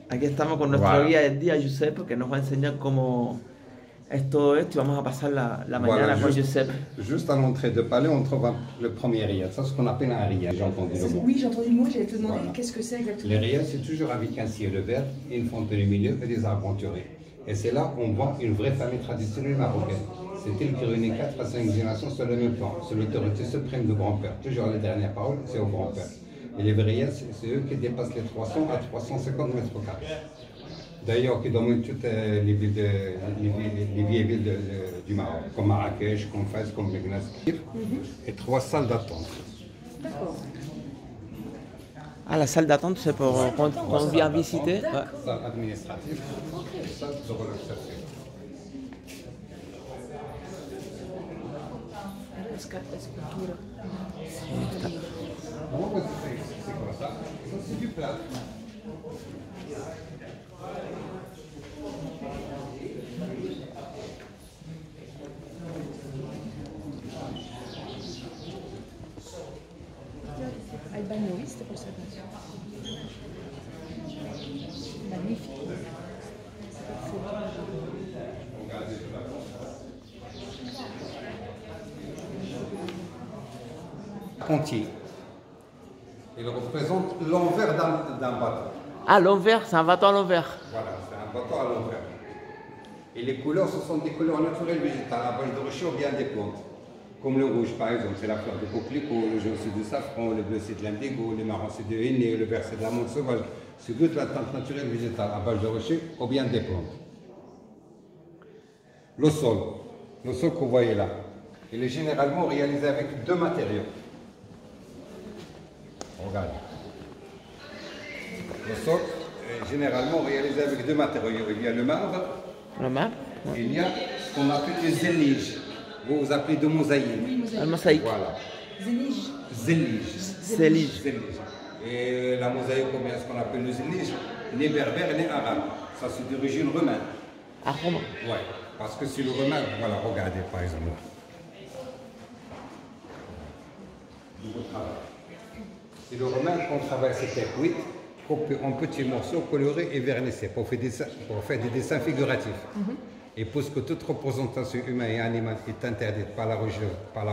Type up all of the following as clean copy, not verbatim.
Aquí estamos con nuestro guía del día, Giuseppe, que nos va a enseñar cómo es todo esto y vamos a pasar la mañana con Giuseppe. Juste à l'entrée de palais, on trouve le premier riyad. C'est ce qu'on appelle un riyad. J'ai entendu le mot. Oui, j'ai entendu le mot, j'allais te demander qu'est-ce que c'est exactement. Les riyads, c'est toujours avec un ciel vert, une fontaine au milieu et des arbres entourés. Et c'est là qu'on voit une vraie famille traditionnelle marocaine. C'est elle qui réunit 4 à 5 générations sur le même plan, sur l'autorité suprême du grand-père. Toujours les dernières paroles, c'est au grand-père. Et les riyads, c'est eux qui dépassent les 300 à 350 mètres carrés. D'ailleurs, qui dominent toutes les vieilles villes du Maroc, comme Marrakech, comme Fès, comme Meknès. Et 3 salles d'attente. D'accord. Ah, la salle d'attente, c'est pour quand on vient visiter. Ouais. Salle administrative, salle de relaxation. C'est quoi ça? Ça, c'est du plat. Albano, oui, c'était pour ça. Magnifique. Pontier. Il représente l'envers d'un bateau. Ah, l'envers, c'est un bateau à l'envers. Voilà, c'est un bateau à l'envers. Et les couleurs, ce sont des couleurs naturelles végétales, à base de rocher ou bien des plantes. Comme le rouge, par exemple, c'est la fleur de coquelicot, le jaune c'est du safran, le bleu c'est de l'indigo, le marron c'est de henné, le vert c'est de la menthe sauvage. C'est toute la teinte naturelle végétale à base de rocher ou bien des plantes. Le sol que vous voyez là, il est généralement réalisé avec 2 matériaux. Regardez. Le sol est généralement réalisé avec 2 matériaux. Il y a le marbre. Le marbre. Ouais. Il y a ce qu'on appelle les zélige. Vous appelez de mosaïque. Oui, Le mosaïque. Voilà. Zélige. Zélige. Et la mosaïque, ou bien ce qu'on appelle le zélige, ni berbère ni arabe. Ça, c'est d'origine romaine. Ah, romain. Oui, parce que c'est le romain. Voilà, regardez par exemple là. C'est le romain qu'on travaille cette terre cuite, coupée en petits morceaux colorés et vernissés pour faire des dessins figuratifs. Et puisque toute représentation humaine et animale est interdite par la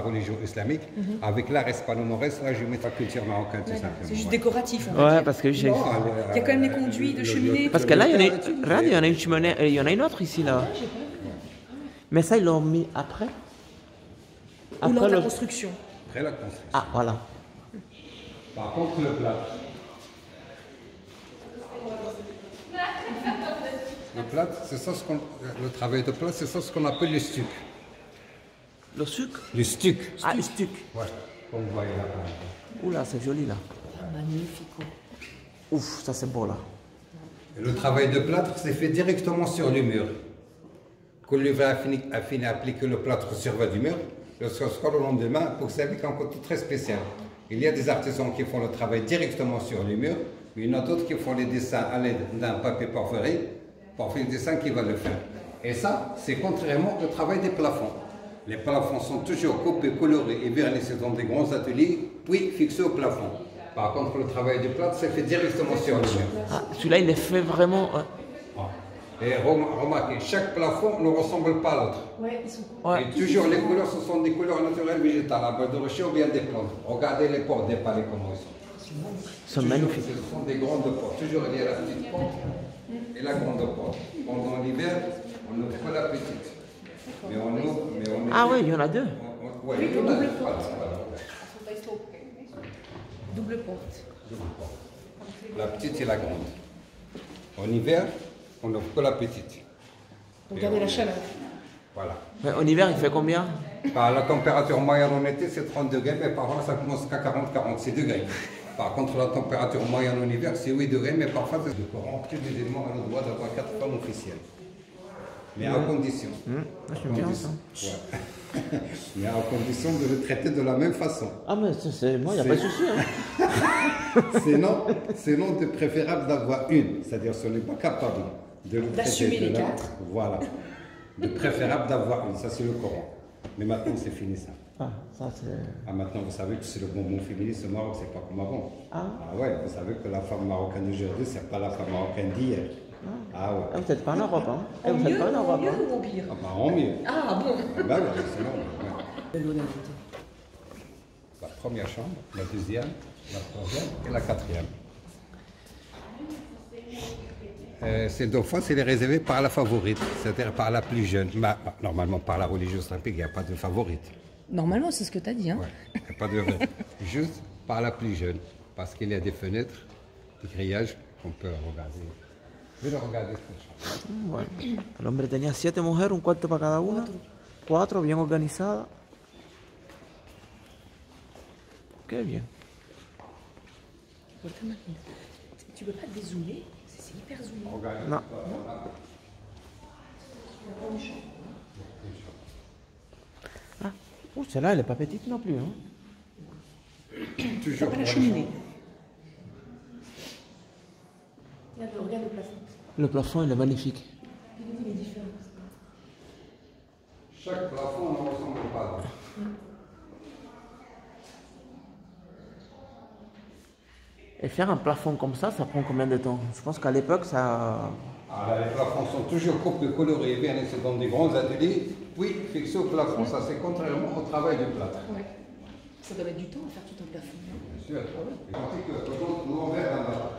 religion islamique, avec l'art hispano-maurès, là je mets la culture marocaine tout simplement. C'est juste décoratif. Ouais, parce que j'ai. Il y a quand même les conduits de cheminée. Parce que là, il y en a une cheminée, il y en a une autre ici là. Mais ça, ils l'ont mis après. Ou lors de la construction. Après la construction. Ah, voilà. Par contre, le plâtre. Le plâtre, c'est ça le travail de plâtre, c'est ça ce qu'on appelle le stuc. Le sucre. Le stuc. Ah, le stuc. Ouais, comme vous voyez là. Oula, c'est joli là. Magnifique. Ouf, ça c'est beau là. Et le travail de plâtre, c'est fait directement sur le mur. Quand l'ouvrier a fini d'appliquer le plâtre sur du mur, le soir le lendemain, pour que ça ait un côté très spécial. Il y a des artisans qui font le travail directement sur les murs, mais il y en a d'autres qui font les dessins à l'aide d'un papier parfumé, pour faire le dessin qui va le faire. Et ça, c'est contrairement au travail des plafonds. Les plafonds sont toujours coupés, colorés et vernissés dans des grands ateliers, puis fixés au plafond. Par contre, le travail du plâtre, c'est fait directement sur le mur. Ah, celui-là, il est fait vraiment. Et remarquez, chaque plafond ne ressemble pas à l'autre. Ouais, ils sont. Ouais. Et toujours, les couleurs, ce sont des couleurs naturelles végétales, à base de rocher ou bien des plantes. Regardez les portes des palais, comment ils sont. Ils sont magnifiques. Ce sont des grandes portes. Toujours, il y a la petite porte et la grande porte. Pendant l'hiver, on n'ouvre pas la petite. Mais on ouvre. Ah oui, il y en a 2. Oui, il y en a deux. Voilà. Double porte. La petite et la grande. En hiver, on n'ouvre que la petite. Donc gardez la chaleur. Voilà. Mais en hiver, il fait combien? La température moyenne en été, c'est 30 degrés, mais parfois ça commence qu'à 40-46 degrés. Par contre, la température moyenne en hiver, c'est 8 degrés, mais parfois, c'est de rentrer des éléments à le droit d'avoir 4 femmes officielles. Mais à condition. J'aime bien ça. Ouais. Mais à condition de le traiter de la même façon. Ah, mais c'est moi, il n'y a pas de souci. Hein. Sinon, c'est préférable d'avoir une. C'est-à-dire, si on n'est pas capable de le traiter. D'assumer les 4. Voilà. De préférable d'avoir une. Ça, c'est le Coran. Mais maintenant, c'est fini ça. Ah, ça c'est... Ah, maintenant, vous savez que c'est le bonbon féministe au Maroc, c'est pas comme avant. Ah. Ah ouais, vous savez que la femme marocaine d'aujourd'hui, c'est pas la femme marocaine d'hier. Ah ouais. Ah, vous n'êtes pas en Europe, hein? En Vous n'êtes mieux, pas en Europe, mieux hein? ou en pire? Ah bah en mieux. Ah bon. Ah bah ouais, c'est normal. Ouais. La première chambre, la deuxième, la troisième et la quatrième. Ces deux fois, c'est réservé par la favorite, c'est-à-dire par la plus jeune. Bah, normalement, par la religieuse olympique, il n'y a pas de favorite. Normalement, c'est ce que tu as dit. Hein. Ouais, il n'y a pas de... Juste par la plus jeune, parce qu'il y a des fenêtres, des grillages qu'on peut regarder. Je vais regarder cette chambre. Bueno, el hombre tenía 7 mujeres, un cuarto para cada una. 4, bien organizadas. Qué bien. Tu peux pas dézoomer? C'est hyper zoomé. Regardez. Non. Ah, oh, celle-là, elle n'est pas petite non plus. Hein. Toujours Pas la cheminée. Regarde le plafond. Le plafond, il est magnifique. Il est différent. Chaque plafond ne ressemble pas. Et faire un plafond comme ça prend combien de temps? Je pense qu'à l'époque, ça... Alors là, les plafonds sont toujours colorés, bien, c'est dans des grands ateliers, puis fixés au plafond. Ça, c'est contrairement au travail du plâtre. Ouais. Ça doit mettre du temps à faire tout un plafond. Bien sûr. Et tandis que, par contre, nous, on verra dans la...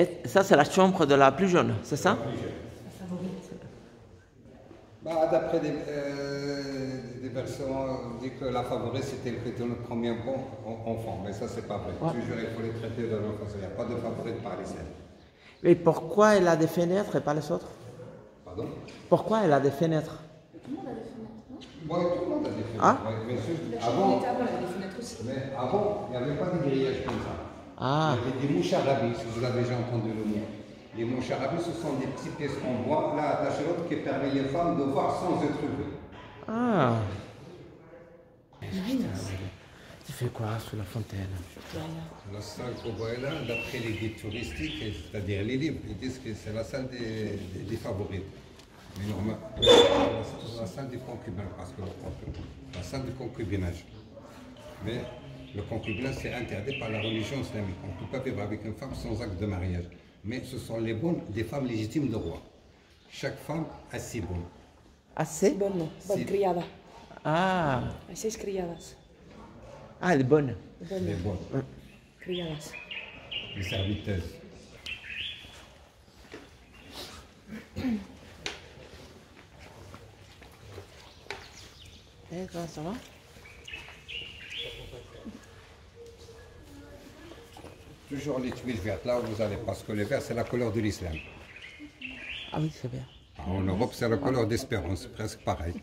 Et ça, c'est la chambre de la plus jeune, c'est ça? La favorite. Bah, d'après des versions, on dit que la favorite, c'était le premier bon enfant. Mais ça, c'est pas vrai. Ouais. Toujours, il faut les traiter de la même façon. Il n'y a pas de favorite parisienne. Mais pourquoi elle a des fenêtres et pas les autres? Pardon? Pourquoi elle a des fenêtres? Tout le monde a des fenêtres, non? Oui, tout le monde a des fenêtres. Ah. Ouais, bien sûr. La Avant, cheminée avant, elle a des fenêtres aussi. mais avant, il n'y avait pas de grillage comme ça. Ah, Il y avait des mouches arabes, si vous avez déjà entendu le mot. Les mouches arabes, ce sont des petites pièces en bois, là, attachées à l'autre, qui permet les femmes de voir sans être vues. ah. Nice. Tu fais quoi sous la fontaine? La salle que vous voyez là, d'après les guides touristiques, c'est-à-dire les livres, ils disent que c'est la salle des favorites. Mais normalement, c'est la salle des concubins, parce que la salle du concubinage. Mais le concubinage, c'est interdit par la religion islamique. On ne peut pas vivre avec une femme sans acte de mariage. Mais ce sont les bonnes des femmes légitimes de roi. Chaque femme a ses bonnes. Assez? Bonne Si. criada. Ah, Hay 6 criadas. ah, elle est bonne. Les bonnes, Criadas. les serviteuses. Eh, ça va? Toujours les tuiles vertes, là où vous allez, parce que le vert, c'est la couleur de l'islam. Ah oui, c'est bien. En Europe, c'est la couleur d'espérance, presque pareil.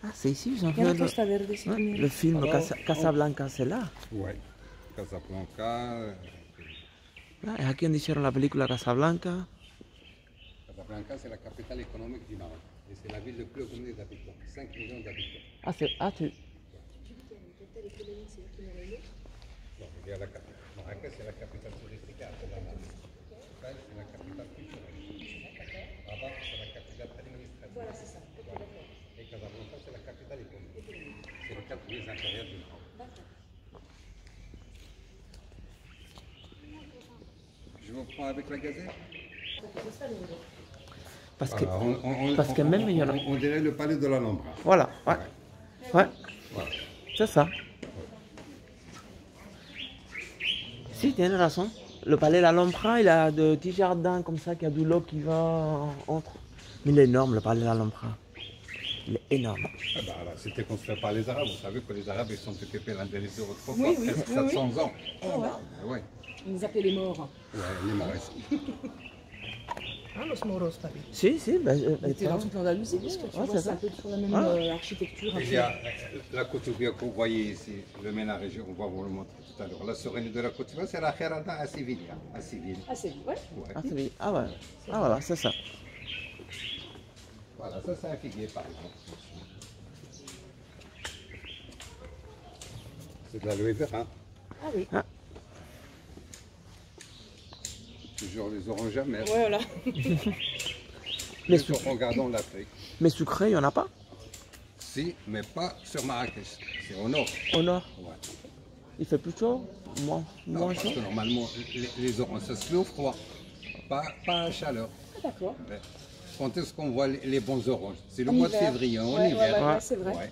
Ah, c'est ici, ils ont Il y a la fait Costa Verde, c'est ouais, mieux. le film Alors, Casablanca, c'est là. Oui. Casablanca. Ah, et aquí on hicieron la película Casablanca. Casablanca, c'est la capitale économique du Maroc. Et c'est la ville de plus grande d'habitants, 5 millions d'habitants. Ah, c'est... Ah, tu... Donc, il y a la capitale. Marrakech, c'est la capitale touristique après la mer. Casablanca, c'est la capitale culturelle. Rabat, c'est la capitale administrative. Voilà, c'est ça. Et Casablanca, c'est la capitale économique. C'est le cap des intérieurs du Maroc. Je vous prends avec la gazette. Parce que... Voilà, parce que même il y en a... on dirait le palais de l'Alhambra. Voilà, ouais. Ouais, Voilà. c'est ça. Si, tu as raison. Le palais de l'Alhambra, il a de petits jardins comme ça, qui a de l'eau qui va entre. Mais il est énorme, le palais de l'Alhambra. Il est énorme. Ah bah, là, c'était construit par les Arabes. Vous savez que les Arabes ils sont occupés l'un des autres autrefois, Oui, oui, presque oui, 700 ans. Ah ouais. Ouais. Ils nous appelaient les morts. Ouais, les Maoris. Hein, los moros, papi. Si, si. C'était dans toute l'Andalousie, parce que tu Ouais, vois, c'est c'est un ça. peu sur la même Ah. architecture. un Il peu. y a la Koutoubia que vous voyez ici, le ménage, on va vous le montrer tout à l'heure. La souvenir de la Koutoubia, c'est la Kherada à Séville. À Séville. Ah, c'est ouais. Ouais. Ah, c'est bien. Ah ouais. Ah voilà, c'est ça. Voilà, ça c'est un figuier par exemple. C'est de l'aloe vera. Ah oui. Toujours les oranges amères. Ouais, voilà. Mais, Toujours en gardant l'Afrique. mais sucré, il n'y en a pas? Si, mais pas sur Marrakech. C'est au nord. Au nord. Ouais. Il fait plus chaud? Non, Moins parce chaud? que normalement, les oranges, ça se fait au froid, pas à chaleur. Ah, d'accord. Ouais. Quand est-ce qu'on voit les bons oranges? C'est le En mois de hiver. février, en Ouais, hiver. ouais, c'est vrai. Ouais.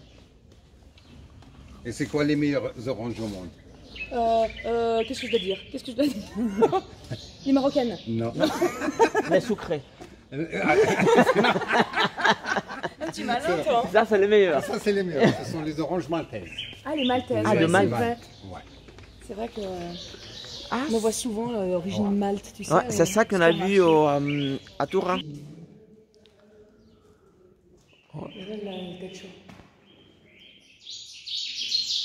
Et c'est quoi les meilleurs oranges au monde? Qu'est-ce que je dois dire? Qu'est-ce que je dois dire? Les marocaines. Non. Les sucrés. Tu es malin, toi. Ça, c'est les meilleurs. Ça, c'est les meilleurs. Ce sont les oranges maltaises. Ah, les maltaises. Ah, ouais, de Malte. c'est vrai. Ouais. C'est vrai que Ah, on voit souvent l'origine Malte, tu sais. ouais, c'est ça qu'on a vu à Tourin. Regarde là, le tête chaud.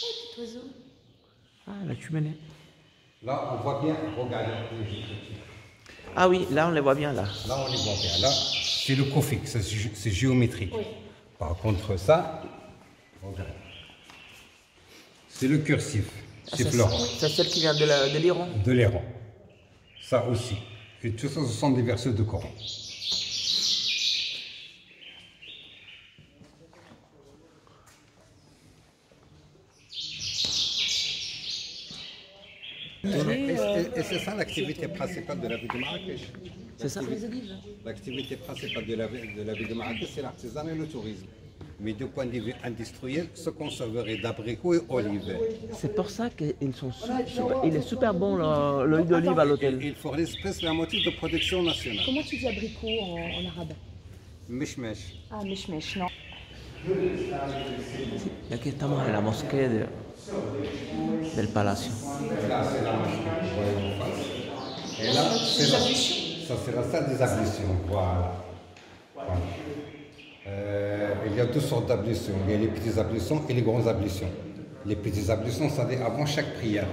Oh, petit oiseau. Ah, la cheminée. Là, on voit bien, regardez. Ah oui, là, on les voit bien, là. Là, on les voit bien. Là, c'est le Kofik, c'est géométrique. Oui. Par contre, ça, regarde. C'est le cursif. C'est Florent. C'est celle qui vient de l'Iran. De l'Iran. Ça aussi. Et tout ça, ce sont des versets de Coran. Et c'est ça l'activité principale de la ville de Marrakech. C'est ça? Les olives. L'activité principale de la ville de Marrakech, c'est l'artisanat et le tourisme. Mais du point de vue industriel, ce qu'on sauverait d'abricots et olives. C'est pour ça qu'ils sont super. Il est super bon l'huile d'olive à l'hôtel. Il fournissent presque la moitié de production nationale. Comment tu dis abricot en arabe? Mishmesh. Ah, meshmesh, non. Et aquí estamos en la mosquée del Palacio. Là, c'est la mosquée. Et là, ça, c'est la salle des ablutions. Voilà. Voilà. Il y a deux sortes d'ablutions. Il y a les petites ablutions et les grandes ablutions. Les petites ablutions, ça veut dire avant chaque prière.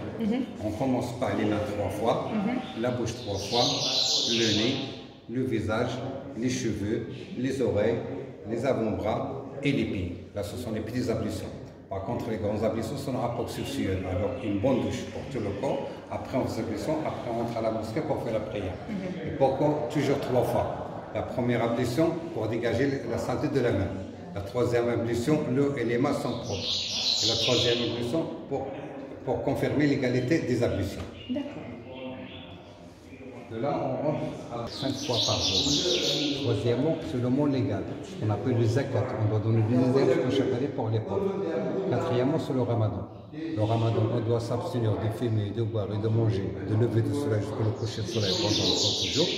On commence par les mains 3 fois, la bouche 3 fois, le nez, le visage, les cheveux, les oreilles, les avant-bras et les pieds. Là, ce sont les petites ablutions. Par contre, les grandes ablutions sont un rapport sexuel. Alors, une bonne douche pour tout le corps. Après, on fait l'ablution. Après, on rentre à la mosquée pour faire la prière. Et pourquoi? Toujours 3 fois. La première ablution pour dégager la saleté de la main. La troisième ablution, l'eau et les mains sont propres. Et la troisième ablution pour confirmer l'égalité des ablutions. D'accord. De là, on rentre à 5 fois par jour. Troisièmement, c'est le mot légal. On appelle le zakat. On doit donner 2 dixièmes chaque année pour les pauvres. Quatrièmement, c'est le ramadan. Le ramadan, on doit s'abstenir de fumer, de boire et de manger, de lever du soleil jusqu'au coucher du soleil pendant 30 jours.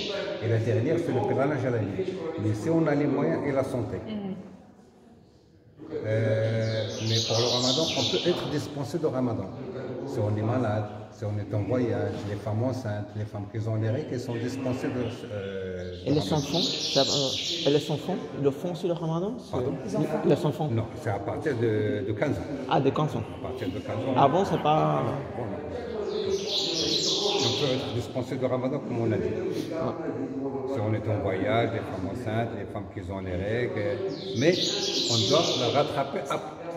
Et la dernière, c'est le pèlerinage à la nuit. Mais si on a les moyens et la santé. Mais pour le ramadan, on peut être dispensé de ramadan. Si on est malade, si on est en voyage, les femmes enceintes, les femmes qui ont les règles, elles sont dispensées de Et les enfants, et les enfants, ils le font sur le ramadan? Pardon? Les enfants? Non, c'est à partir de 15 ans. Ah, des cançons. À partir de 15 ans. Avant, c'est pas. Bon, non. On peut être dispensé de ramadan comme on a dit. Si on est en voyage, les femmes enceintes, les femmes qui ont les règles. Mais on doit la rattraper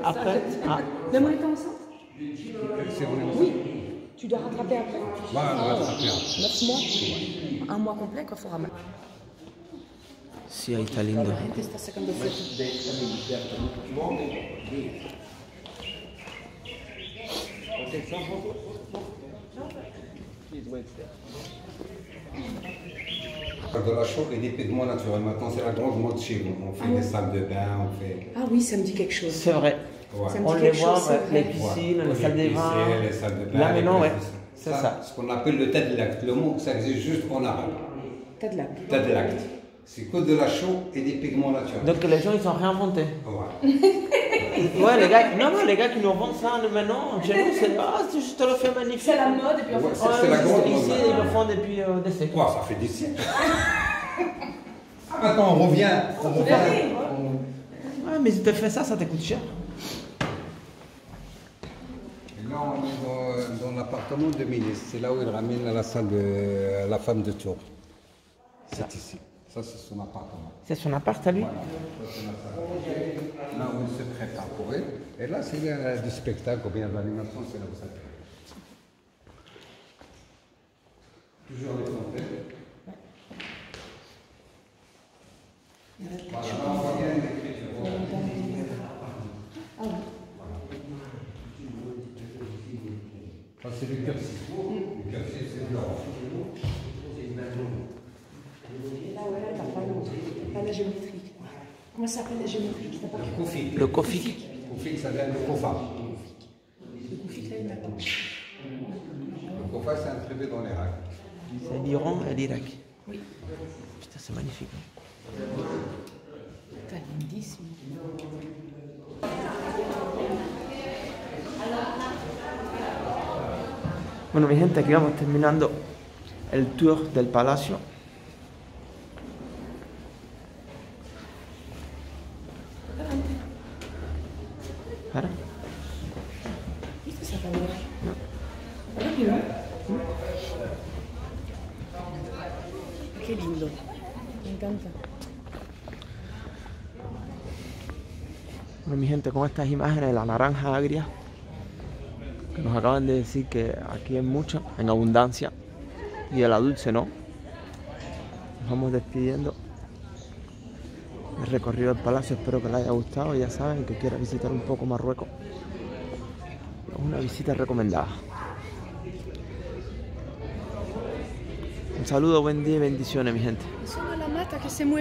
Après? Ah. Même en étant enceinte? si on est enceinte. Oui. Tu dois rattraper après? Voilà, on doit rattraper après. 9 mois? Un mois complet, quoi, faut ramasser. Sí, ahí está lindo. La gente está sacando fotos. De la chaux et des pigments naturels. Maintenant, c'est la grande mode chez nous. On fait des salles de bain, on fait. Ah oui, ça me dit quelque chose. C'est vrai. Ouais. Ça me On dit les quelque voit, chose, c'est les vrai. piscines, les Ouais, salles des vins. piscines, les salles de bain. Là les maintenant, ouais. piscines. C'est ça. Ce qu'on appelle le tadlakt. Le mot, ça existe juste en arabe. T'as de la. Tadlakt. C'est que de la chaux et des pigments naturels. Donc les gens, ils sont réinventés. Ouais. Ouais, les gars, non, les gars qui nous vendent ça maintenant, chez nous, c'est juste le fait magnifique. C'est la mode et puis en Ouais, fait, c'est la grande Ici, mode. ils le font depuis des siècles. Quoi, ça fait des siècles. Ah, maintenant, on revient. Ouais, mais si tu fais ça, ça te coûte cher. Et là, on est dans l'appartement de ministre. C'est là où il ramène à la salle de la femme de Tours. C'est ici. Ça, c'est son appartement. C'est son appart à lui. Voilà. Ça, c'est la salle. Là où il se prépare pour elle. Et là, c'est du spectacle ou bien de l'animation, c'est là où ça fait. Toujours les santé. Voilà, là, on voit bien l'écriture. Ça, c'est le cursiv. Le cursiv, c'est blanc. Ah ouais, t'as pas la géométrique. Comment ça s'appelle la géométrique? Le koufik. Le kofik. Koufik, ça vient de Koufa. Le koufik, là, il n'a pas. Le Koufa, c'est un tribu dans l'Irak. C'est l'Iran et l'Irak. Oui. Putain, c'est magnifique. T'as lindissimo. Bueno, mi gente, aquí vamos terminando el tour del palacio. ¿Para? ¿Viste esa palabra? ¿Verdad que no? Qué lindo. Me encanta. Bueno, mi gente, con estas imágenes de la naranja agria, que nos acaban de decir que aquí hay mucha, en abundancia, y de la dulce no, nos vamos despidiendo del recorrido del palacio. Espero que les haya gustado. Ya saben que quiera visitar un poco Marruecos, es una visita recomendada. Un saludo, buen día y bendiciones, mi gente. Solo la mata que se mueve.